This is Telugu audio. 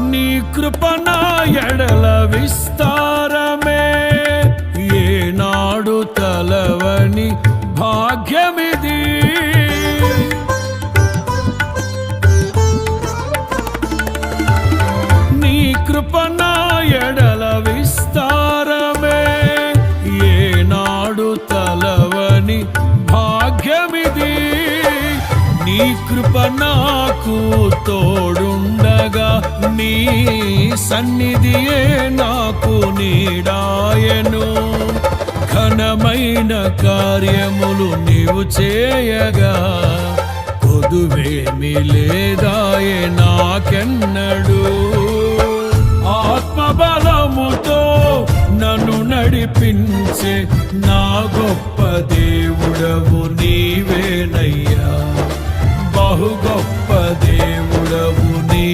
నీ కృప నా ఎడల విస్తారమే, ఏనాడు తలవని భాగ్యమిది. నీ కృప నా ఎడల విస్తారమే, ఏనాడు తలవని భాగ్యమిది. నీ కృప నాకు తోడుండగా, నీ సన్నిధియే నాకు నీడాయను. ఘనమైన కార్యములు నీవు చేయగా, కొదువేమి లేదాయే నాకెన్నడు. ఆత్మబలముతో నన్ను నడిపించే నా గొప్ప దేవుడవు నీవేనయ్యా, బహు గొప్ప దేవుడవు నీ